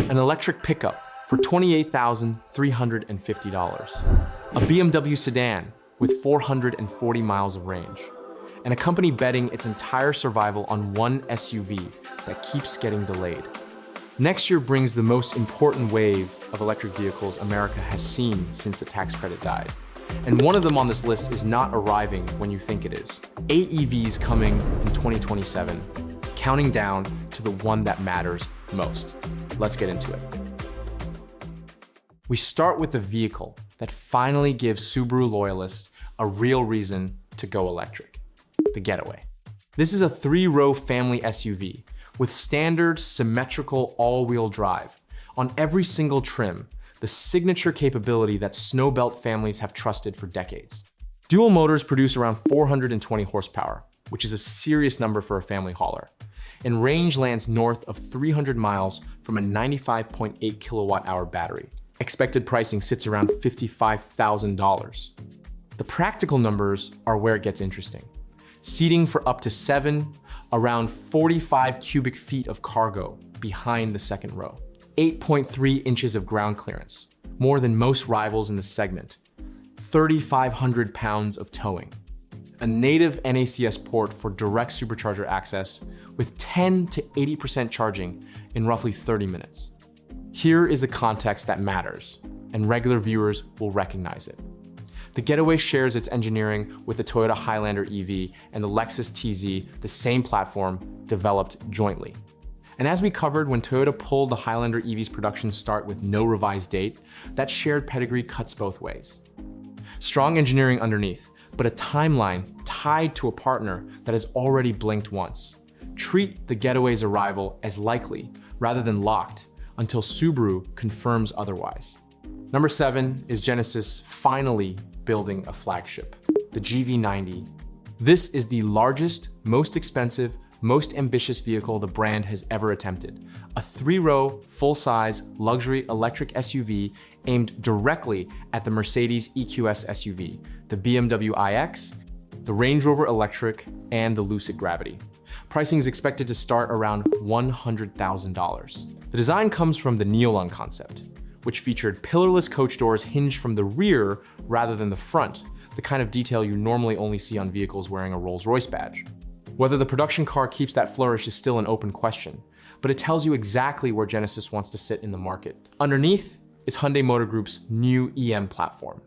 an electric pickup for $28,350, a BMW sedan with 440 miles of range, and a company betting its entire survival on one SUV that keeps getting delayed. Next year brings the most important wave of electric vehicles America has seen since the tax credit died. And one of them on this list is not arriving when you think it is. 8 EVs coming in 2027, counting down to the one that matters most. Let's get into it. We start with the vehicle that finally gives Subaru loyalists a real reason to go electric, the Getaway. This is a 3-row family SUV with standard symmetrical all-wheel drive on every single trim, the signature capability that snowbelt families have trusted for decades. Dual motors produce around 420 horsepower, which is a serious number for a family hauler, and range lands north of 300 miles from a 95.8 kilowatt-hour battery. Expected pricing sits around $55,000. The practical numbers are where it gets interesting. Seating for up to 7, around 45 cubic feet of cargo behind the second row. 8.3 inches of ground clearance, more than most rivals in the segment. 3,500 pounds of towing. A native NACS port for direct supercharger access with 10 to 80% charging in roughly 30 minutes. Here is the context that matters, and regular viewers will recognize it. The Getaway shares its engineering with the Toyota Highlander EV and the Lexus TZ, the same platform, developed jointly. And as we covered when Toyota pulled the Highlander EV's production start with no revised date, that shared pedigree cuts both ways. Strong engineering underneath, but a timeline tied to a partner that has already blinked once. Treat the Getaway's arrival as likely rather than locked until Subaru confirms otherwise. Number 7 is Genesis finally building a flagship, the GV90. This is the largest, most expensive, most ambitious vehicle the brand has ever attempted. A 3-row, full-size, luxury electric SUV aimed directly at the Mercedes EQS SUV, the BMW iX, the Range Rover Electric, and the Lucid Gravity. Pricing is expected to start around $100,000. The design comes from the Neolon concept, which featured pillarless coach doors hinged from the rear rather than the front, the kind of detail you normally only see on vehicles wearing a Rolls-Royce badge. Whether the production car keeps that flourish is still an open question, but it tells you exactly where Genesis wants to sit in the market. Underneath is Hyundai Motor Group's new EM platform,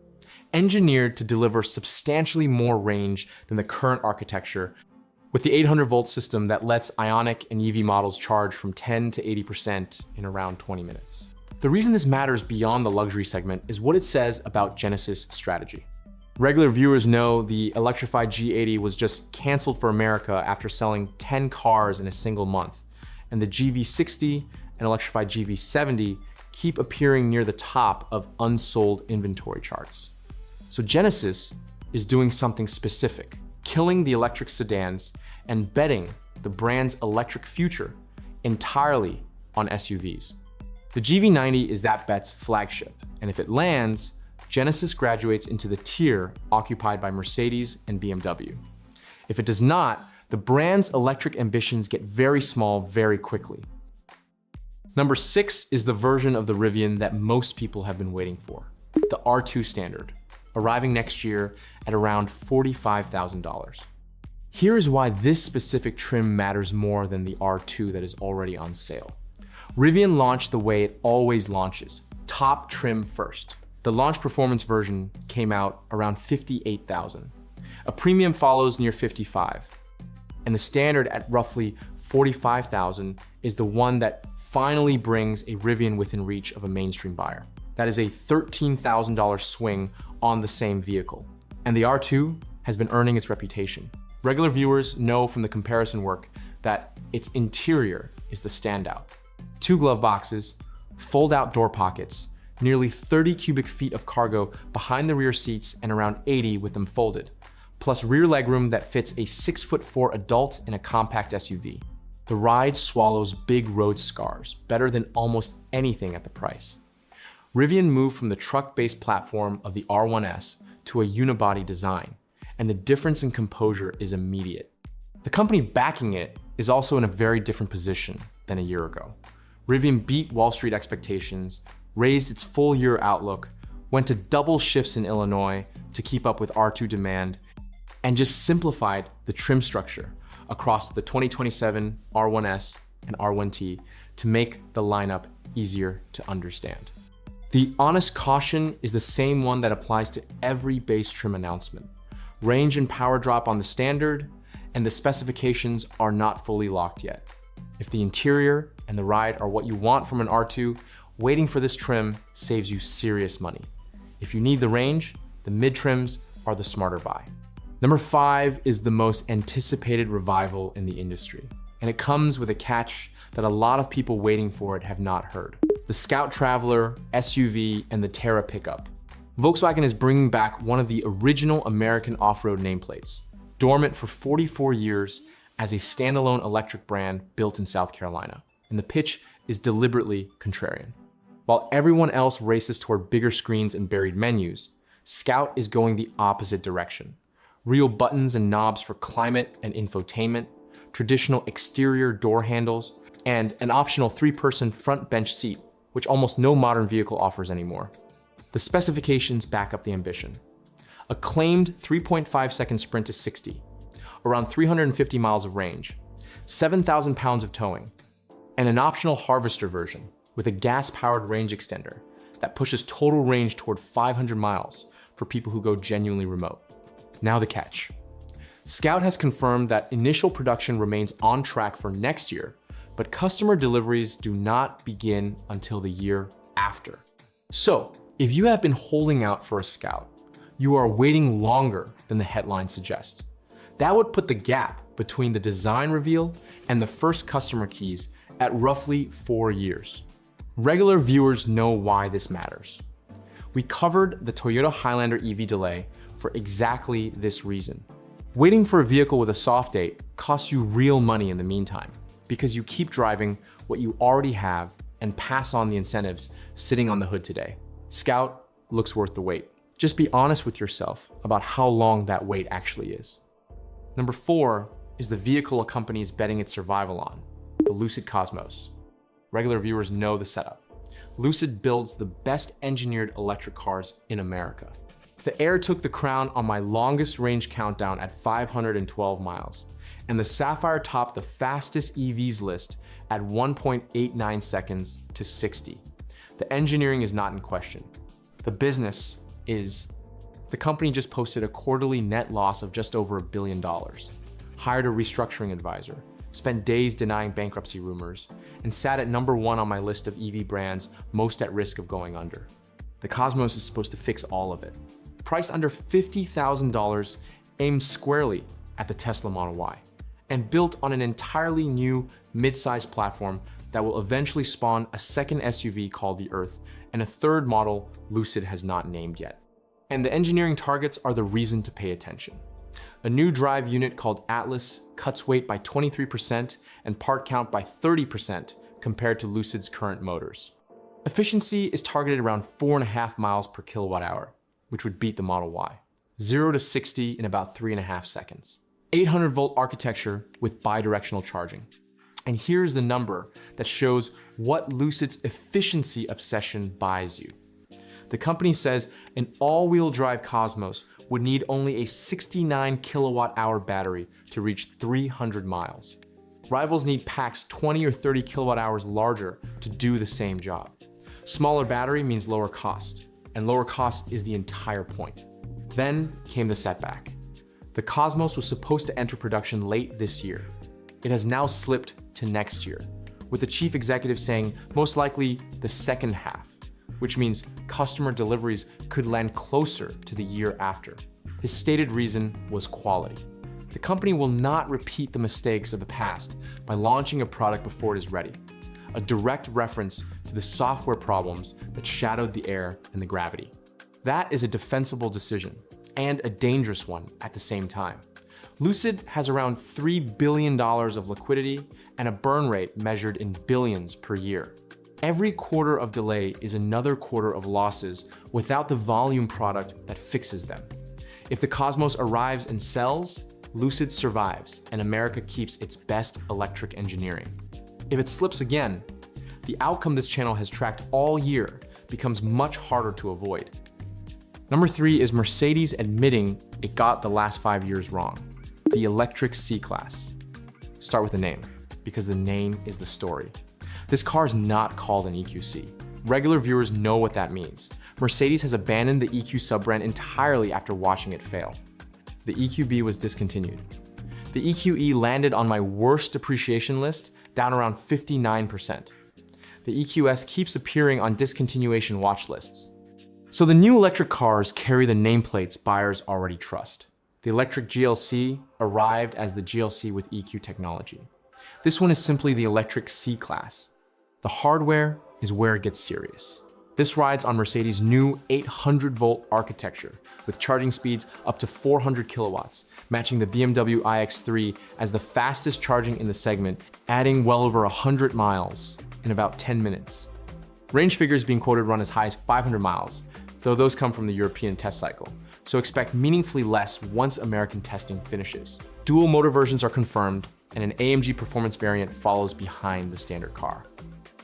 engineered to deliver substantially more range than the current architecture, with the 800-volt system that lets Ioniq and EV models charge from 10 to 80% in around 20 minutes. The reason this matters beyond the luxury segment is what it says about Genesis' strategy. Regular viewers know the electrified G80 was just canceled for America after selling 10 cars in a single month, and the GV60 and electrified GV70 keep appearing near the top of unsold inventory charts. So Genesis is doing something specific, killing the electric sedans and betting the brand's electric future entirely on SUVs. The GV90 is that bet's flagship, and if it lands, Genesis graduates into the tier occupied by Mercedes and BMW. If it does not, the brand's electric ambitions get very small very quickly. Number 6 is the version of the Rivian that most people have been waiting for, the R2 Standard, arriving next year at around $45,000. Here is why this specific trim matters more than the R2 that is already on sale. Rivian launched the way it always launches, top trim first. The launch performance version came out around $58,000. A premium follows near $55,000. And the Standard at roughly $45,000 is the one that finally brings a Rivian within reach of a mainstream buyer. That is a $13,000 swing on the same vehicle. And the R2 has been earning its reputation. Regular viewers know from the comparison work that its interior is the standout. 2 glove boxes, fold-out door pockets, nearly 30 cubic feet of cargo behind the rear seats and around 80 with them folded, plus rear legroom that fits a 6'4" adult in a compact SUV. The ride swallows big road scars, better than almost anything at the price. Rivian moved from the truck-based platform of the R1S to a unibody design, and the difference in composure is immediate. The company backing it is also in a very different position than a year ago. Rivian beat Wall Street expectations, raised its full-year outlook, went to double shifts in Illinois to keep up with R2 demand, and just simplified the trim structure across the 2027 R1S and R1T to make the lineup easier to understand. The honest caution is the same one that applies to every base trim announcement. Range and power drop on the Standard, and the specifications are not fully locked yet. If the interior and the ride are what you want from an R2, waiting for this trim saves you serious money. If you need the range, the mid-trims are the smarter buy. Number 5 is the most anticipated revival in the industry, and it comes with a catch that a lot of people waiting for it have not heard. The Scout Traveler, SUV, and the Terra pickup. Volkswagen is bringing back one of the original American off-road nameplates, dormant for 44 years as a standalone electric brand built in South Carolina. And the pitch is deliberately contrarian. While everyone else races toward bigger screens and buried menus, Scout is going the opposite direction. Real buttons and knobs for climate and infotainment, traditional exterior door handles, and an optional 3-person front bench seat, which almost no modern vehicle offers anymore. The specifications back up the ambition. A claimed 3.5-second sprint to 60, around 350 miles of range, 7,000 pounds of towing, and an optional Harvester version with a gas-powered range extender that pushes total range toward 500 miles for people who go genuinely remote. Now the catch. Scout has confirmed that initial production remains on track for next year, but customer deliveries do not begin until the year after. So, if you have been holding out for a Scout, you are waiting longer than the headline suggests. That would put the gap between the design reveal and the first customer keys at roughly 4 years. Regular viewers know why this matters. We covered the Toyota Highlander EV delay for exactly this reason. Waiting for a vehicle with a soft date costs you real money in the meantime, because you keep driving what you already have and pass on the incentives sitting on the hood today. Scout looks worth the wait. Just be honest with yourself about how long that wait actually is. Number 4 is the vehicle a company is betting its survival on, the Lucid Cosmos. Regular viewers know the setup. Lucid builds the best engineered electric cars in America. The Air took the crown on my longest range countdown at 512 miles, and the Sapphire topped the fastest EVs list at 1.89 seconds to 60. The engineering is not in question. The business is. The company just posted a quarterly net loss of just over $1 billion, hired a restructuring advisor, spent days denying bankruptcy rumors, and sat at number 1 on my list of EV brands most at risk of going under. The Cosmos is supposed to fix all of it. Priced under $50,000, aimed squarely at the Tesla Model Y, and built on an entirely new mid-size platform that will eventually spawn a second SUV called the Earth and a third model Lucid has not named yet. And the engineering targets are the reason to pay attention. A new drive unit called Atlas cuts weight by 23% and part count by 30% compared to Lucid's current motors. Efficiency is targeted around 4.5 miles per kilowatt hour, which would beat the Model Y. 0 to 60 in about 3.5 seconds. 800-volt architecture with bidirectional charging. And here's the number that shows what Lucid's efficiency obsession buys you. The company says an all-wheel drive Cosmos would need only a 69 kilowatt-hour battery to reach 300 miles. Rivals need packs 20 or 30 kilowatt-hours larger to do the same job. Smaller battery means lower cost, and lower cost is the entire point. Then came the setback. The Cosmos was supposed to enter production late this year. It has now slipped to next year, with the chief executive saying most likely the second half, which means customer deliveries could land closer to the year after. His stated reason was quality. The company will not repeat the mistakes of the past by launching a product before it is ready, a direct reference to the software problems that shadowed the Air and the Gravity. That is a defensible decision, and a dangerous one at the same time. Lucid has around $3 billion of liquidity and a burn rate measured in billions per year. Every quarter of delay is another quarter of losses without the volume product that fixes them. If the Cosmos arrives and sells, Lucid survives and America keeps its best electric engineering. If it slips again, the the outcome this channel has tracked all year becomes much harder to avoid. Number 3 is Mercedes admitting it got the last 5 years wrong. The electric C-Class. Start with the name, because the name is the story. This car is not called an EQC. Regular viewers know what that means. Mercedes has abandoned the EQ sub-brand entirely after watching it fail. The EQB was discontinued. The EQE landed on my worst depreciation list, down around 59%. The EQS keeps appearing on discontinuation watch lists. So the new electric cars carry the nameplates buyers already trust. The electric GLC arrived as the GLC with EQ technology. This one is simply the electric C-Class. The hardware is where it gets serious. This rides on Mercedes' new 800-volt architecture with charging speeds up to 400 kilowatts, matching the BMW iX3 as the fastest charging in the segment, adding well over 100 miles in about 10 minutes. Range figures being quoted run as high as 500 miles, though those come from the European test cycle, so expect meaningfully less once American testing finishes. Dual motor versions are confirmed, and an AMG performance variant follows behind the standard car.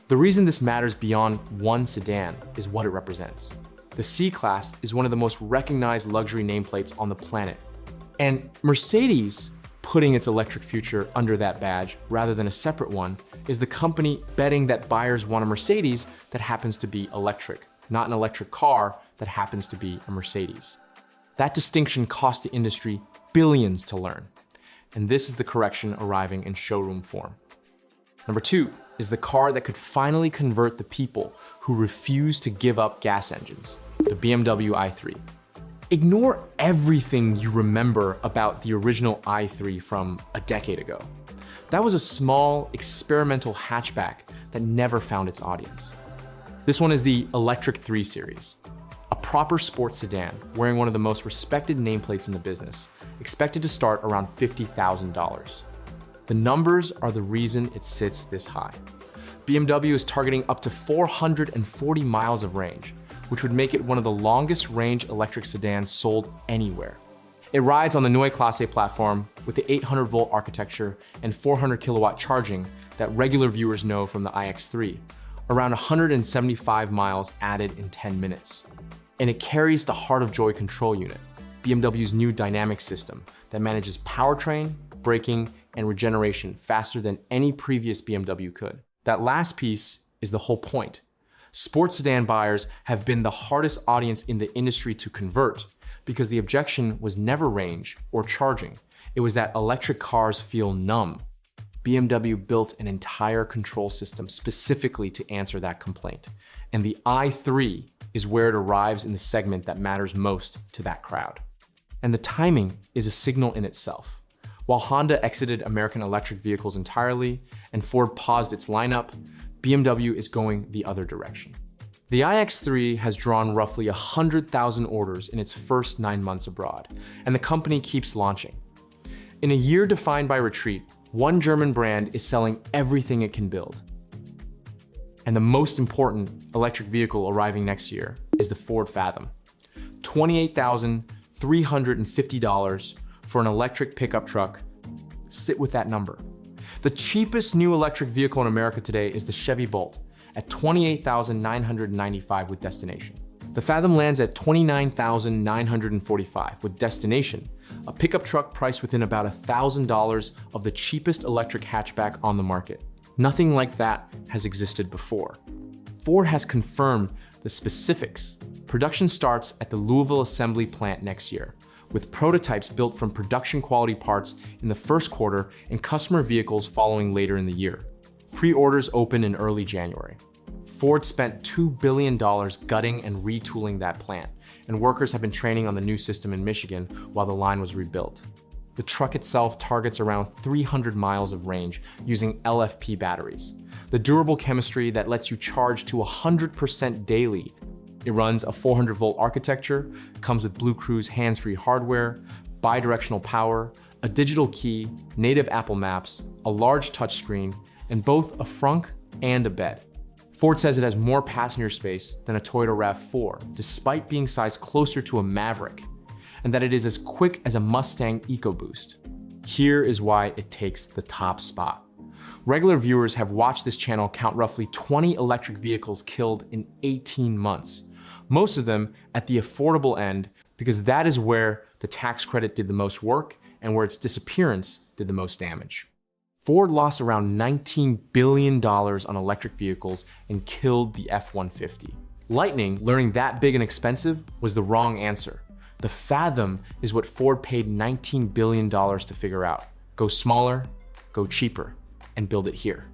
The reason this matters beyond one sedan is what it represents. The C-Class is one of the most recognized luxury nameplates on the planet. And Mercedes, putting its electric future under that badge rather than a separate one, is the company betting that buyers want a Mercedes that happens to be electric, not an electric car that happens to be a Mercedes. That distinction cost the industry billions to learn. And this is the correction arriving in showroom form. Number 2 is the car that could finally convert the people who refuse to give up gas engines, the BMW i3. Ignore everything you remember about the original i3 from a decade ago. That was a small, experimental hatchback that never found its audience. This one is the Electric 3 Series, a proper sports sedan wearing one of the most respected nameplates in the business, expected to start around $50,000. The numbers are the reason it sits this high. BMW is targeting up to 440 miles of range, which would make it one of the longest range electric sedans sold anywhere. It rides on the Neue Klasse platform with the 800-volt architecture and 400 kilowatt charging that regular viewers know from the iX3, around 175 miles added in 10 minutes. And it carries the Heart of Joy control unit, BMW's new dynamic system that manages powertrain, braking, and regeneration faster than any previous BMW could. That last piece is the whole point. Sports sedan buyers have been the hardest audience in the industry to convert because the objection was never range or charging. It was that electric cars feel numb. BMW built an entire control system specifically to answer that complaint. And the i3 is where it arrives in the segment that matters most to that crowd. And the timing is a signal in itself. While Honda exited American electric vehicles entirely and Ford paused its lineup, BMW is going the other direction. The iX3 has drawn roughly 100,000 orders in its first 9 months abroad, and the company keeps launching. In a year defined by retreat, one German brand is selling everything it can build. And the most important electric vehicle arriving next year is the Ford Fathom. $28,350 for an electric pickup truck. Sit with that number. The cheapest new electric vehicle in America today is the Chevy Bolt at $28,995 with destination. The Fathom lands at $29,945 with destination, a pickup truck priced within about $1,000 of the cheapest electric hatchback on the market. Nothing like that has existed before. Ford has confirmed the specifics. Production starts at the Louisville assembly plant next year, with prototypes built from production quality parts in the first quarter and customer vehicles following later in the year. Pre-orders open in early January. Ford spent $2 billion gutting and retooling that plant, and workers have been training on the new system in Michigan while the line was rebuilt. The truck itself targets around 300 miles of range using LFP batteries, the durable chemistry that lets you charge to 100% daily. It runs a 400-volt architecture, comes with Blue Cruise hands-free hardware, bi-directional power, a digital key, native Apple Maps, a large touchscreen, and both a frunk and a bed. Ford says it has more passenger space than a Toyota RAV4, despite being sized closer to a Maverick, and that it is as quick as a Mustang EcoBoost. Here is why it takes the top spot. Regular viewers have watched this channel count roughly 20 electric vehicles killed in 18 months. Most of them at the affordable end, because that is where the tax credit did the most work and where its disappearance did the most damage. Ford lost around $19 billion on electric vehicles and killed the F-150. Lightning, learning that big and expensive, was the wrong answer. The Fathom is what Ford paid $19 billion to figure out. Go smaller, go cheaper, and build it here.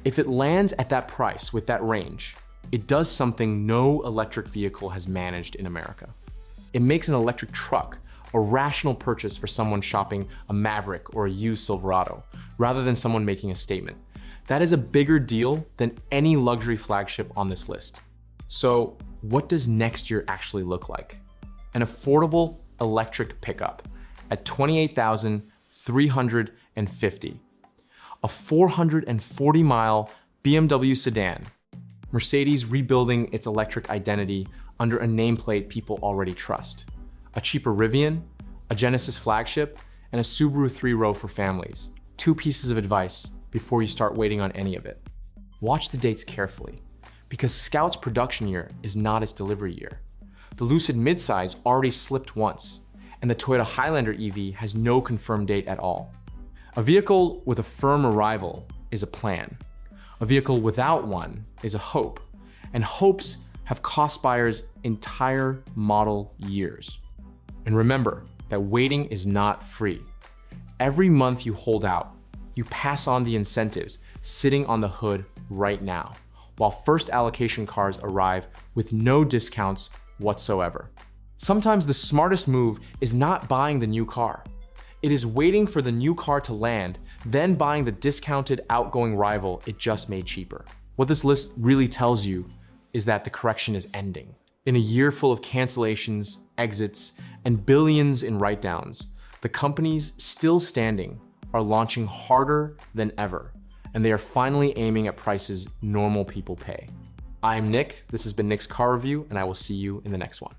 If it lands at that price with that range, it does something no electric vehicle has managed in America. It makes an electric truck a rational purchase for someone shopping a Maverick or a used Silverado, rather than someone making a statement. That is a bigger deal than any luxury flagship on this list. So what does next year actually look like? An affordable electric pickup at $28,350. A 440-mile BMW sedan. Mercedes rebuilding its electric identity under a nameplate people already trust. A cheaper Rivian, a Genesis flagship, and a Subaru 3-row for families. 2 pieces of advice before you start waiting on any of it. Watch the dates carefully, because Scout's production year is not its delivery year. The Lucid midsize already slipped once, and the Toyota Highlander EV has no confirmed date at all. A vehicle with a firm arrival is a plan. A vehicle without one is a hope, and hopes have cost buyers entire model years. And remember that waiting is not free. Every month you hold out, you pass on the incentives sitting on the hood right now, while first allocation cars arrive with no discounts whatsoever. Sometimes the smartest move is not buying the new car. It is waiting for the new car to land, then buying the discounted outgoing rival it just made cheaper. What this list really tells you is that the correction is ending. In a year full of cancellations, exits, and billions in write-downs, the companies still standing are launching harder than ever, and they are finally aiming at prices normal people pay. I'm Nick, this has been Nick's Car Review, and I will see you in the next one.